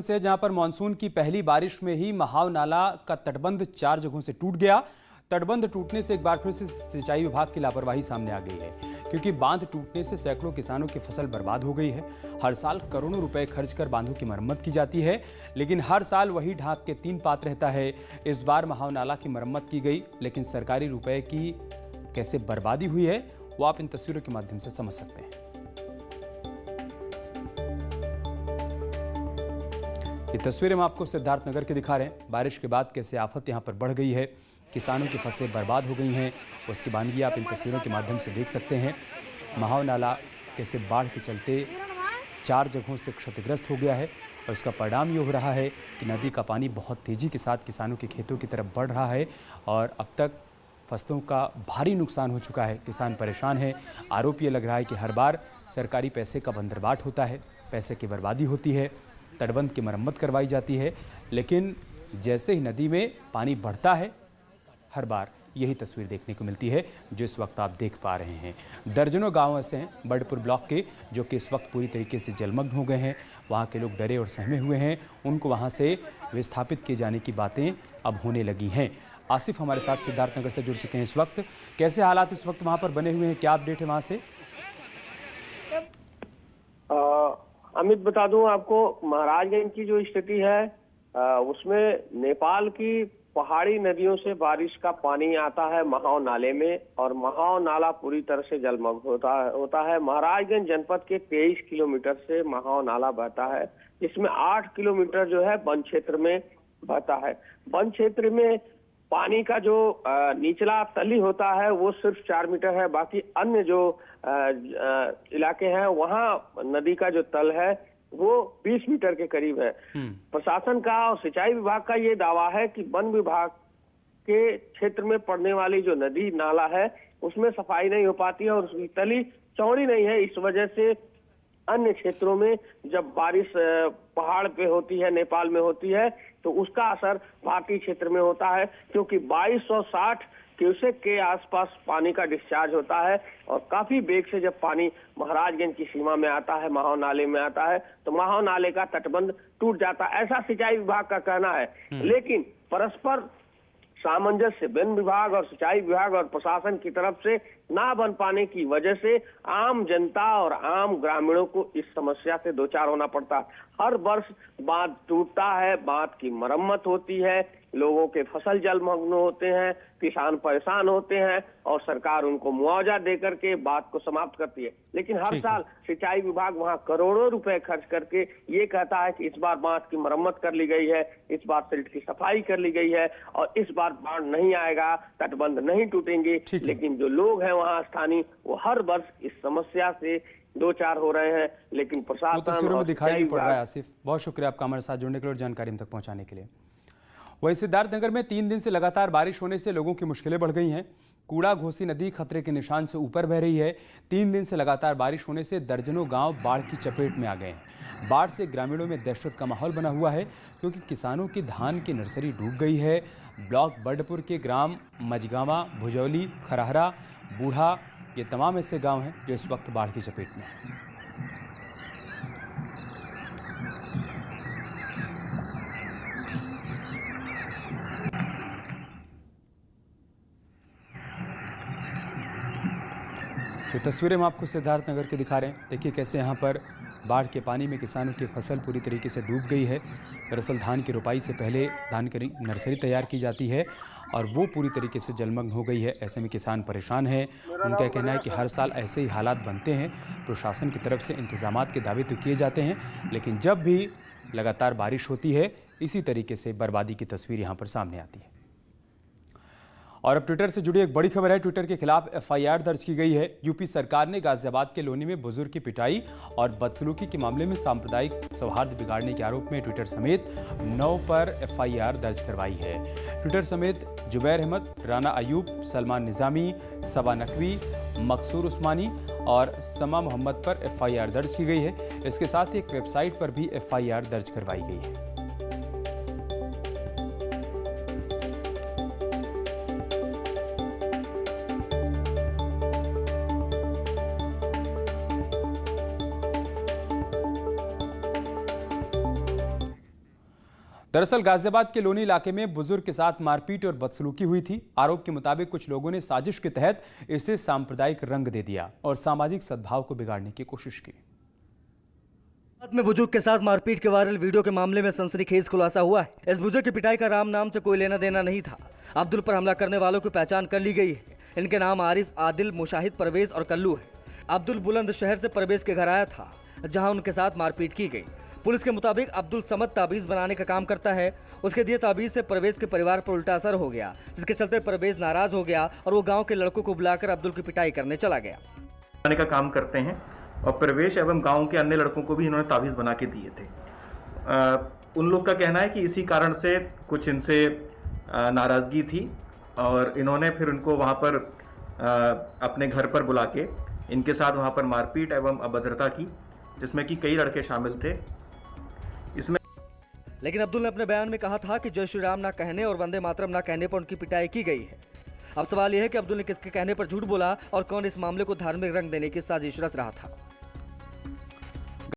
से जहां पर मानसून की पहली बारिश में ही महाव नाला का तटबंध 4 जगहों से टूट गया। तटबंध टूटने से एक बार फिर से सिंचाई विभाग की लापरवाही सामने आ गई है, क्योंकि बांध टूटने से सैकड़ों किसानों की फसल बर्बाद हो गई है। हर साल करोड़ों रुपए खर्च कर बांधों की मरम्मत की जाती है, लेकिन हर साल वही ढांक के 3 पात रहता है। इस बार महाव नाला की मरम्मत की गई, लेकिन सरकारी रुपए की कैसे बर्बादी हुई है वो आप इन तस्वीरों के माध्यम से समझ सकते हैं। ये तस्वीरें हम आपको सिद्धार्थनगर के दिखा रहे हैं। बारिश के बाद कैसे आफत यहाँ पर बढ़ गई है, किसानों की फसलें बर्बाद हो गई हैं, उसकी वानगी आप इन तस्वीरों के माध्यम से देख सकते हैं। महाव नाला कैसे बाढ़ के चलते 4 जगहों से क्षतिग्रस्त हो गया है, और इसका परिणाम ये हो रहा है कि नदी का पानी बहुत तेज़ी के साथ किसानों के खेतों की तरफ बढ़ रहा है, और अब तक फसलों का भारी नुकसान हो चुका है। किसान परेशान है। आरोप ये लग रहा है कि हर बार सरकारी पैसे का बंदरबाट होता है, पैसे की बर्बादी होती है, तटबंध की मरम्मत करवाई जाती है, लेकिन जैसे ही नदी में पानी बढ़ता है हर बार यही तस्वीर देखने को मिलती है जो इस वक्त आप देख पा रहे हैं। दर्जनों गांव ऐसे हैं बर्डपुर ब्लॉक के जो कि इस वक्त पूरी तरीके से जलमग्न हो गए हैं। वहां के लोग डरे और सहमे हुए हैं। उनको वहां से विस्थापित किए जाने की बातें अब होने लगी हैं। आसिफ हमारे साथ सिद्धार्थनगर से जुड़ चुके हैं इस वक्त। कैसे हालात इस वक्त वहाँ पर बने हुए हैं, क्या अपडेट है वहाँ से? अमित, बता दूं आपको, महाराजगंज की जो स्थिति है उसमें नेपाल की पहाड़ी नदियों से बारिश का पानी आता है महाव नाले में, और महाव नाला पूरी तरह से जलमग्न होता है। महाराजगंज जनपद के 23 किलोमीटर से महाव नाला बहता है, जिसमें 8 किलोमीटर जो है वन क्षेत्र में बहता है। वन क्षेत्र में पानी का जो निचला तली होता है वो सिर्फ 4 मीटर है। बाकी अन्य जो इलाके हैं वहाँ नदी का जो तल है वो 20 मीटर के करीब है। प्रशासन का और सिंचाई विभाग का ये दावा है कि वन विभाग के क्षेत्र में पड़ने वाली जो नदी नाला है उसमें सफाई नहीं हो पाती है और उसकी तली चौड़ी नहीं है। इस वजह से अन्य क्षेत्रों में जब बारिश पहाड़ पे होती है, नेपाल में होती है, तो उसका असर भारतीय क्षेत्र में होता है, क्योंकि 2260 क्यूसेक के आसपास पानी का डिस्चार्ज होता है, और काफी वेग से जब पानी महाराजगंज की सीमा में आता है, महाव नाले में आता है, तो महाव नाले का तटबंध टूट जाता है, ऐसा सिंचाई विभाग का कहना है। लेकिन परस्पर सामंजस्य वन विभाग और सिंचाई विभाग और प्रशासन की तरफ से ना बन पाने की वजह से आम जनता और आम ग्रामीणों को इस समस्या से दो चार होना पड़ता है। हर वर्ष बांध टूटता है, बांध की मरम्मत होती है, लोगों के फसल जलमग्न होते हैं, किसान परेशान होते हैं, और सरकार उनको मुआवजा देकर के बात को समाप्त करती है। लेकिन हर साल सिंचाई विभाग वहां करोड़ों रुपए खर्च करके ये कहता है कि इस बार बांध की मरम्मत कर ली गई है, इस बार सिल्ट की सफाई कर ली गई है, और इस बार बाढ़ नहीं आएगा, तटबंध नहीं टूटेंगे। लेकिन जो लोग हैं वहाँ स्थानीय, वो हर वर्ष इस समस्या से दो चार हो रहे हैं। लेकिन प्रशासन तस्वीरों में दिखाई नहीं पड़ रहा है। आसिफ, बहुत शुक्रिया आपका हमारे साथ जुड़ने के लिए और जानकारी हम तक पहुंचाने के लिए। वहीं सिद्धार्थनगर में 3 दिन से लगातार बारिश होने से लोगों की मुश्किलें बढ़ गई हैं। कूड़ा घोसी नदी खतरे के निशान से ऊपर बह रही है। 3 दिन से लगातार बारिश होने से दर्जनों गांव बाढ़ की चपेट में आ गए हैं। बाढ़ से ग्रामीणों में दहशत का माहौल बना हुआ है, क्योंकि किसानों की धान की नर्सरी डूब गई है। ब्लॉक बर्डपुर के ग्राम मजगावा, भुजौली, खरहरा, बूढ़ा, ये तमाम ऐसे गाँव हैं जो इस वक्त बाढ़ की चपेट में हैं। तो तस्वीरें हम आपको सिद्धार्थनगर के दिखा रहे हैं। देखिए कैसे यहाँ पर बाढ़ के पानी में किसानों की फसल पूरी तरीके से डूब गई है। दरअसल धान की रोपाई से पहले धान की नर्सरी तैयार की जाती है, और वो पूरी तरीके से जलमग्न हो गई है। ऐसे में किसान परेशान हैं। उनका कहना है कि हर साल ऐसे ही हालात बनते हैं। प्रशासन की तरफ से इंतजामात के दावे तो किए जाते हैं, लेकिन जब भी लगातार बारिश होती है इसी तरीके से बर्बादी की तस्वीर यहाँ पर सामने आती है। और अब ट्विटर से जुड़ी एक बड़ी खबर है। ट्विटर के खिलाफ एफआईआर दर्ज की गई है। यूपी सरकार ने गाजियाबाद के लोनी में बुजुर्ग की पिटाई और बदसलूकी के मामले में सांप्रदायिक सौहार्द बिगाड़ने के आरोप में ट्विटर समेत 9 पर एफआईआर दर्ज करवाई है। ट्विटर समेत जुबैर अहमद, राना अयूब, सलमान निजामी, सबा नकवी, मकसूर उस्मानी और समा मोहम्मद पर एफआईआर दर्ज की गई है। इसके साथ ही एक वेबसाइट पर भी एफआईआर दर्ज करवाई गई है। दरअसल गाजियाबाद के लोनी इलाके में बुजुर्ग के साथ मारपीट और बदसलूकी हुई थी। आरोप के मुताबिक कुछ लोगों ने साजिश के तहत इसे सांप्रदायिक रंग दे दिया और सामाजिक सद्भाव को बिगाड़ने की कोशिश की। में बुजुर्ग के साथ मारपीट के वायरल वीडियो के मामले में सनसनीखेज खुलासा हुआ है। इस बुजुर्ग की पिटाई का राम नाम से कोई लेना देना नहीं था। अब्दुल पर हमला करने वालों की पहचान कर ली गई है। इनके नाम आरिफ, आदिल, मुशाहिद, परवेज और कल्लू है। अब्दुल बुलंदशहर से परवेज के घर आया था, जहां उनके साथ मारपीट की गई। पुलिस के मुताबिक अब्दुल समद ताबीज बनाने का काम करता है। उसके दिए ताबीज से परवेज के परिवार पर उल्टा असर हो गया, जिसके चलते परवेज नाराज हो गया और वो गाँव के लड़कों को बुलाकर अब्दुल की पिटाई करने चला गया। का काम करते हैं और प्रवेश एवं गांव के अन्य लड़कों को भी इन्होंने ताबीज़ बना के दिए थे। उन लोग का कहना है कि इसी कारण से कुछ इनसे नाराज़गी थी और इन्होंने फिर उनको वहां पर अपने घर पर बुला के इनके साथ वहां पर मारपीट एवं अभद्रता की, जिसमें कि कई लड़के शामिल थे। इसमें लेकिन अब्दुल ने अपने बयान में कहा था कि जय श्री राम ना कहने और वंदे मातरम ना कहने पर उनकी पिटाई की गई है। अब सवाल यह है कि अब्दुल ने किसके कहने पर झूठ बोला और कौन इस मामले को धार्मिक रंग देने की साजिश रच रहा था।